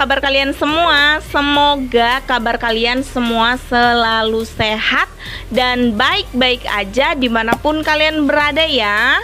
kabar kalian semua? Semoga kabar kalian semua selalu sehat dan baik-baik aja dimanapun kalian berada ya.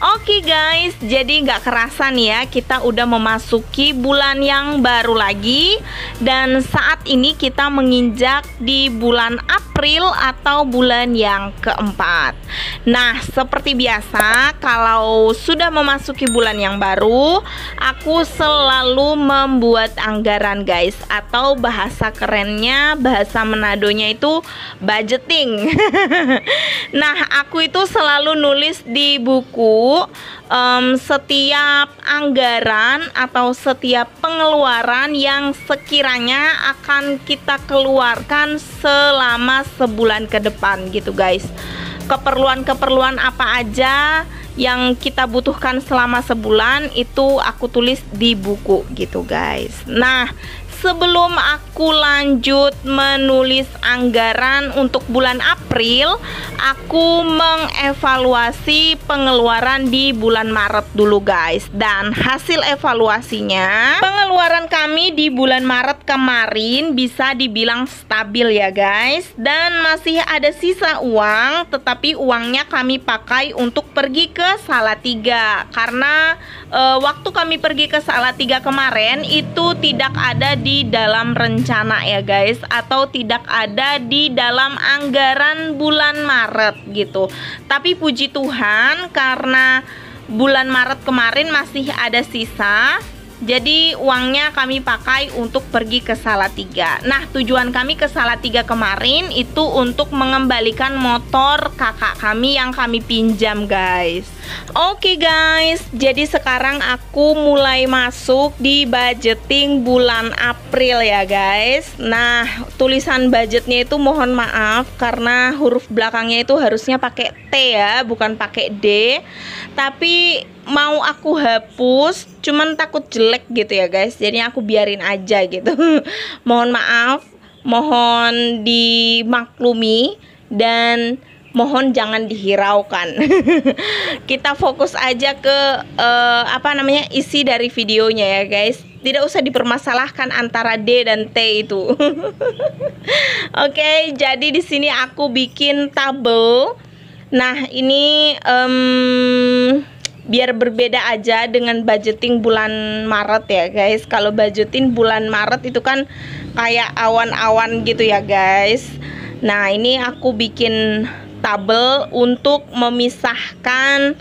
Oke guys, jadi nggak kerasa nih ya, kita udah memasuki bulan yang baru lagi. Dan saat ini kita menginjak di bulan April atau bulan yang keempat. Nah, seperti biasa, kalau sudah memasuki bulan yang baru, aku selalu membuat anggaran guys. Atau bahasa kerennya, bahasa Manadonya itu budgeting. Nah, aku itu selalu nulis di buku setiap anggaran atau setiap pengeluaran yang sekiranya akan kita keluarkan selama sebulan ke depan gitu guys. Keperluan-keperluan apa aja yang kita butuhkan selama sebulan itu aku tulis di buku gitu guys. Nah, sebelum aku lanjut menulis anggaran untuk bulan April, aku mengevaluasi pengeluaran di bulan Maret dulu guys. Dan hasil evaluasinya, pengeluaran kami di bulan Maret kemarin bisa dibilang stabil ya guys. Dan masih ada sisa uang, tetapi uangnya kami pakai untuk pergi ke Salatiga. Karena waktu kami pergi ke Salatiga kemarin itu tidak ada di dalam rencana ya guys, atau tidak ada di dalam anggaran bulan Maret gitu. Tapi puji Tuhan karena bulan Maret kemarin masih ada sisa, jadi uangnya kami pakai untuk pergi ke Salatiga. Nah, tujuan kami ke Salatiga kemarin itu untuk mengembalikan motor kakak kami yang kami pinjam guys. Oke guys, jadi sekarang aku mulai masuk di budgeting bulan April ya guys. Nah, tulisan budgetnya itu mohon maaf karena huruf belakangnya itu harusnya pakai T ya, bukan pakai D. Tapi mau aku hapus, cuman takut jelek gitu ya guys. Jadi aku biarin aja gitu. Mohon maaf, mohon dimaklumi dan mohon jangan dihiraukan. Kita fokus aja ke isi dari videonya ya guys. Tidak usah dipermasalahkan antara D dan T itu. Oke, jadi di sini aku bikin tabel. Nah, ini biar berbeda aja dengan budgeting bulan Maret ya guys. Kalau budgeting bulan Maret itu kan kayak awan-awan gitu ya guys. Nah, ini aku bikin tabel untuk memisahkan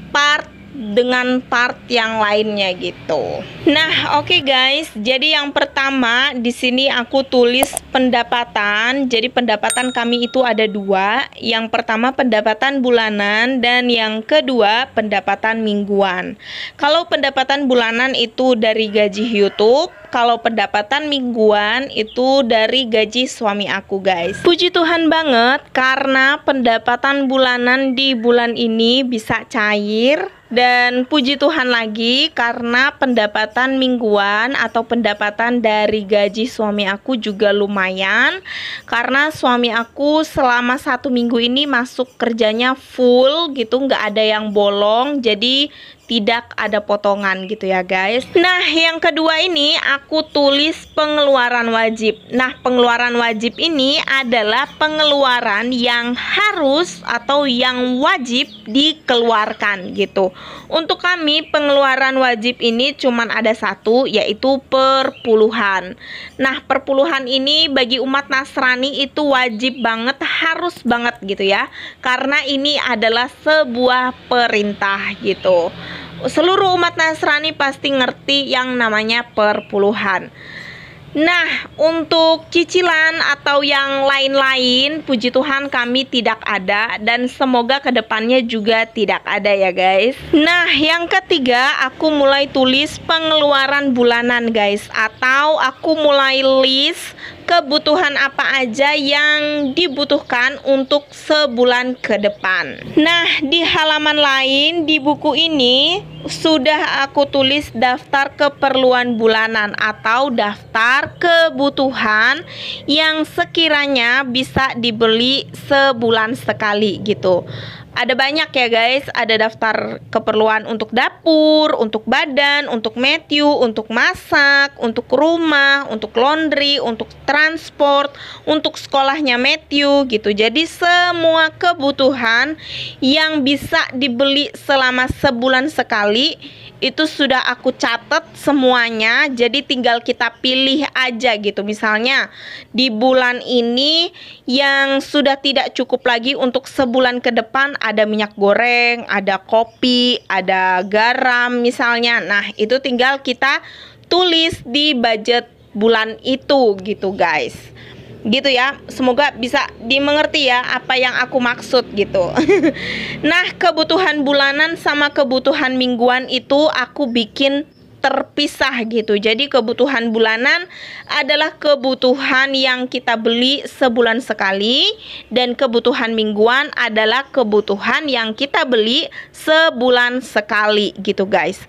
part dengan part yang lainnya gitu. Nah, oke guys. Jadi yang pertama di sini aku tulis pendapatan. Jadi pendapatan kami itu ada dua. Yang pertama pendapatan bulanan dan yang kedua pendapatan mingguan. Kalau pendapatan bulanan itu dari gaji YouTube. Kalau pendapatan mingguan itu dari gaji suami aku guys. Puji Tuhan banget karena pendapatan bulanan di bulan ini bisa cair. Dan puji Tuhan lagi karena pendapatan mingguan atau pendapatan dari gaji suami aku juga lumayan. Karena suami aku selama 1 minggu ini masuk kerjanya full gitu, nggak ada yang bolong. Jadi tidak ada potongan gitu ya guys. Nah, yang kedua ini aku tulis pengeluaran wajib. Nah, pengeluaran wajib ini adalah pengeluaran yang harus atau yang wajib dikeluarkan gitu. Untuk kami pengeluaran wajib ini cuman ada satu, yaitu perpuluhan. Nah, perpuluhan ini bagi umat Nasrani itu wajib banget, harus banget gitu ya. Karena ini adalah sebuah perintah gitu. Seluruh umat Nasrani pasti ngerti yang namanya perpuluhan. Nah, untuk cicilan atau yang lain-lain, puji Tuhan kami tidak ada dan semoga kedepannya juga tidak ada ya guys. Nah, yang ketiga aku mulai tulis pengeluaran bulanan guys, atau aku mulai list kebutuhan apa aja yang dibutuhkan untuk sebulan ke depan. Nah, di halaman lain di buku ini sudah aku tulis daftar keperluan bulanan atau daftar kebutuhan yang sekiranya bisa dibeli sebulan sekali gitu. Ada banyak ya guys, ada daftar keperluan untuk dapur, untuk badan, untuk Matthew, untuk masak, untuk rumah, untuk laundry, untuk transport, untuk sekolahnya Matthew gitu. Jadi semua kebutuhan yang bisa dibeli selama sebulan sekali itu sudah aku catat semuanya. Jadi tinggal kita pilih aja gitu. Misalnya di bulan ini yang sudah tidak cukup lagi untuk sebulan ke depan, ada minyak goreng, ada kopi, ada garam misalnya. Nah itu tinggal kita tulis di budget bulan itu gitu guys. Gitu ya, semoga bisa dimengerti ya apa yang aku maksud gitu. Nah kebutuhan bulanan sama kebutuhan mingguan itu aku bikin terpisah gitu. Jadi kebutuhan bulanan adalah kebutuhan yang kita beli sebulan sekali, dan kebutuhan mingguan adalah kebutuhan yang kita beli sebulan sekali gitu guys.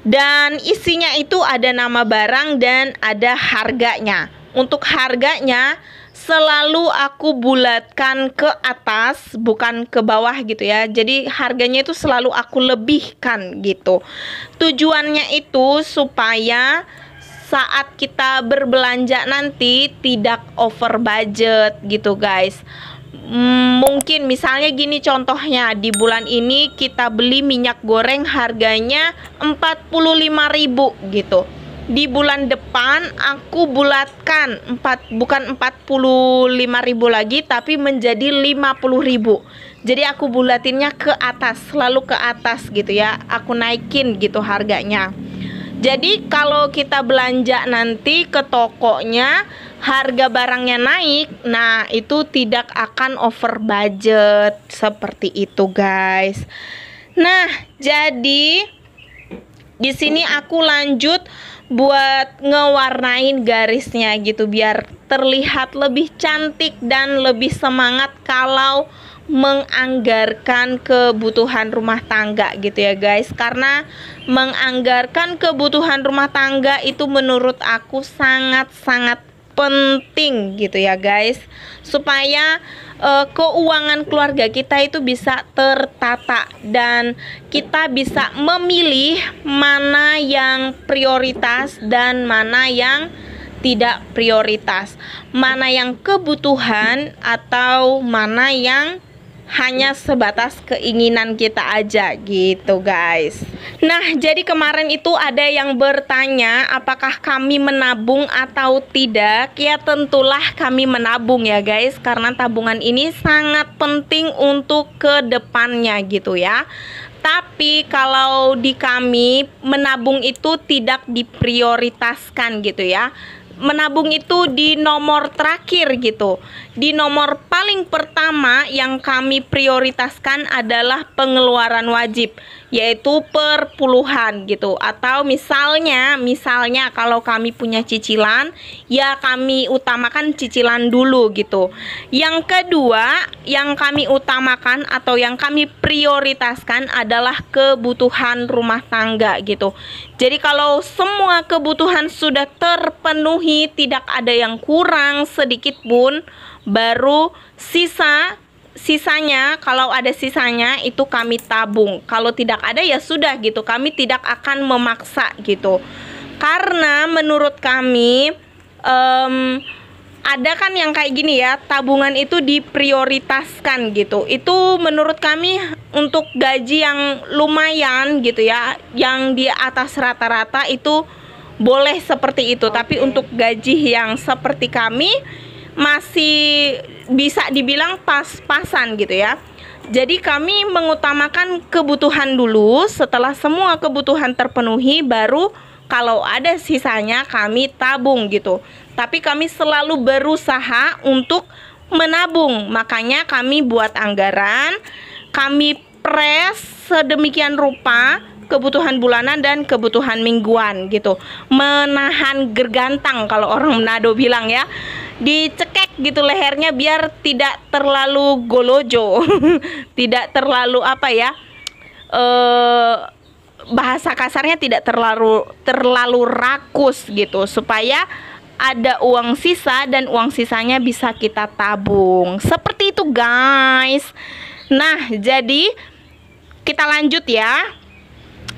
Dan isinya itu ada nama barang dan ada harganya. Untuk harganya selalu aku bulatkan ke atas, bukan ke bawah gitu ya. Jadi harganya itu selalu aku lebihkan gitu. Tujuannya itu supaya saat kita berbelanja nanti tidak over budget gitu guys. Mungkin misalnya gini contohnya, di bulan ini kita beli minyak goreng harganya 45.000 gitu. Di bulan depan aku bulatkan bukan 45.000 lagi, tapi menjadi 50.000. Jadi aku bulatinnya ke atas, selalu ke atas gitu ya. Aku naikin gitu harganya. Jadi kalau kita belanja nanti ke tokonya, harga barangnya naik, nah itu tidak akan over budget seperti itu guys. Nah jadi di sini aku lanjut buat ngewarnain garisnya gitu, biar terlihat lebih cantik dan lebih semangat kalau menganggarkan kebutuhan rumah tangga gitu ya guys. Karena menganggarkan kebutuhan rumah tangga itu menurut aku sangat-sangat penting gitu ya guys, supaya keuangan keluarga kita itu bisa tertata dan kita bisa memilih mana yang prioritas dan mana yang tidak prioritas, mana yang kebutuhan atau mana yang hanya sebatas keinginan kita aja gitu guys. Nah jadi kemarin itu ada yang bertanya apakah kami menabung atau tidak. Ya tentulah kami menabung ya guys, karena tabungan ini sangat penting untuk kedepannya gitu ya. Tapi kalau di kami menabung itu tidak diprioritaskan gitu ya. Menabung itu di nomor terakhir gitu. Di nomor paling pertama yang kami prioritaskan adalah pengeluaran wajib, yaitu per puluhan gitu. Atau misalnya kalau kami punya cicilan, ya kami utamakan cicilan dulu gitu. Yang kedua yang kami utamakan atau yang kami prioritaskan adalah kebutuhan rumah tangga gitu. Jadi kalau semua kebutuhan sudah terpenuhi, tidak ada yang kurang sedikit pun, baru sisanya, kalau ada sisanya itu kami tabung. Kalau tidak ada ya sudah gitu, kami tidak akan memaksa gitu. Karena menurut kami ada kan yang kayak gini ya, tabungan itu diprioritaskan gitu. Itu menurut kami untuk gaji yang lumayan gitu ya, yang di atas rata-rata itu boleh seperti itu. Tapi untuk gaji yang seperti kami masih bisa dibilang pas-pasan gitu ya. Jadi kami mengutamakan kebutuhan dulu. Setelah semua kebutuhan terpenuhi, baru kalau ada sisanya kami tabung gitu. Tapi kami selalu berusaha untuk menabung. Makanya kami buat anggaran, kami press sedemikian rupa kebutuhan bulanan dan kebutuhan mingguan gitu. Menahan gergantang kalau orang Manado bilang ya. Dicekek gitu lehernya biar tidak terlalu golojo. Tidak terlalu apa ya, bahasa kasarnya tidak terlalu rakus gitu, supaya ada uang sisa dan uang sisanya bisa kita tabung. Seperti itu guys. Nah, jadi kita lanjut ya.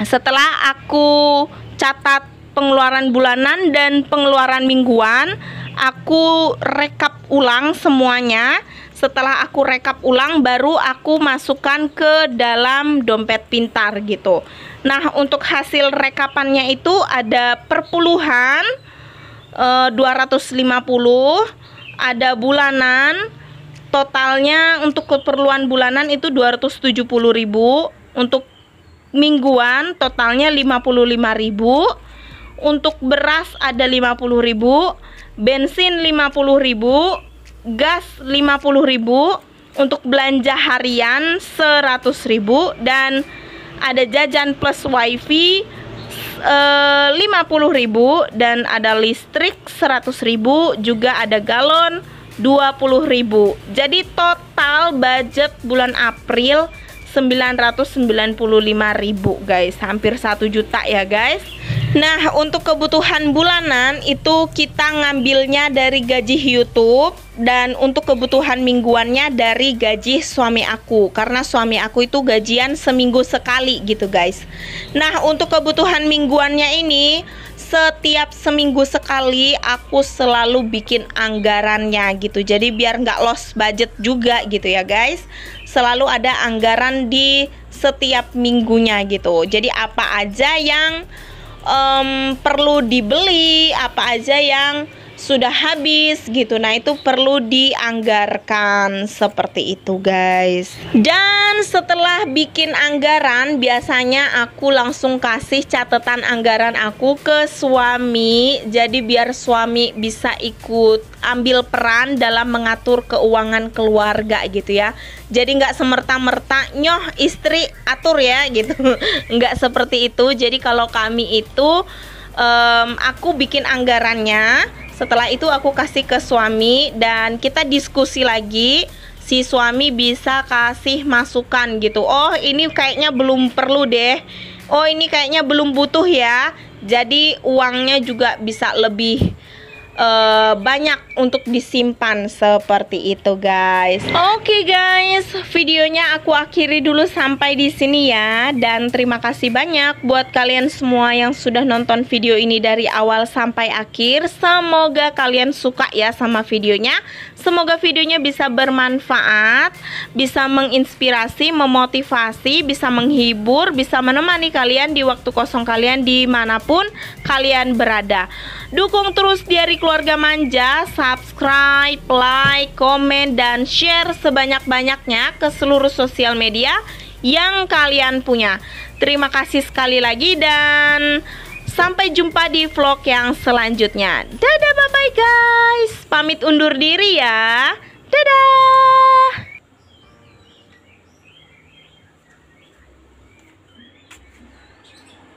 Setelah aku catat pengeluaran bulanan dan pengeluaran mingguan, aku rekap ulang semuanya. Setelah aku rekap ulang, baru aku masukkan ke dalam dompet pintar gitu. Nah, untuk hasil rekapannya itu ada perpuluhan 250, ada bulanan, totalnya untuk keperluan bulanan itu 270.000, untuk mingguan totalnya 55.000, untuk beras ada 50.000, bensin 50.000, gas 50.000, untuk belanja harian 100.000, dan ada jajan plus wifi 50.000, dan ada listrik 100.000, juga ada galon 20.000. Jadi total budget bulan April 995.000 guys, hampir 1 juta ya guys. Nah, untuk kebutuhan bulanan itu kita ngambilnya dari gaji YouTube, dan untuk kebutuhan mingguannya dari gaji suami aku, karena suami aku itu gajian seminggu sekali gitu guys. Nah, untuk kebutuhan mingguannya ini setiap seminggu sekali aku selalu bikin anggarannya gitu, jadi biar nggak lost budget juga gitu ya guys. Selalu ada anggaran di setiap minggunya gitu. Jadi apa aja yang perlu dibeli, apa aja yang sudah habis gitu, nah itu perlu dianggarkan seperti itu guys. Dan setelah bikin anggaran, biasanya aku langsung kasih catatan anggaran aku ke suami, jadi biar suami bisa ikut ambil peran dalam mengatur keuangan keluarga gitu ya. Jadi nggak semerta-merta nyoh istri atur ya gitu, nggak seperti itu. Jadi kalau kami itu aku bikin anggarannya, setelah itu aku kasih ke suami dan kita diskusi lagi. Si suami bisa kasih masukan gitu, oh ini kayaknya belum perlu deh, oh ini kayaknya belum butuh ya. Jadi uangnya juga bisa lebih banyak untuk disimpan seperti itu guys. Oke guys, videonya aku akhiri dulu sampai di sini ya, dan terima kasih banyak buat kalian semua yang sudah nonton video ini dari awal sampai akhir. Semoga kalian suka ya sama videonya. Semoga videonya bisa bermanfaat, bisa menginspirasi, memotivasi, bisa menghibur, bisa menemani kalian di waktu kosong kalian dimanapun kalian berada. Dukung terus Diari Keluarga Manja, subscribe, like, komen, dan share sebanyak-banyaknya ke seluruh sosial media yang kalian punya. Terima kasih sekali lagi dan sampai jumpa di vlog yang selanjutnya. Dadah, bye-bye guys. Pamit undur diri ya. Dadah.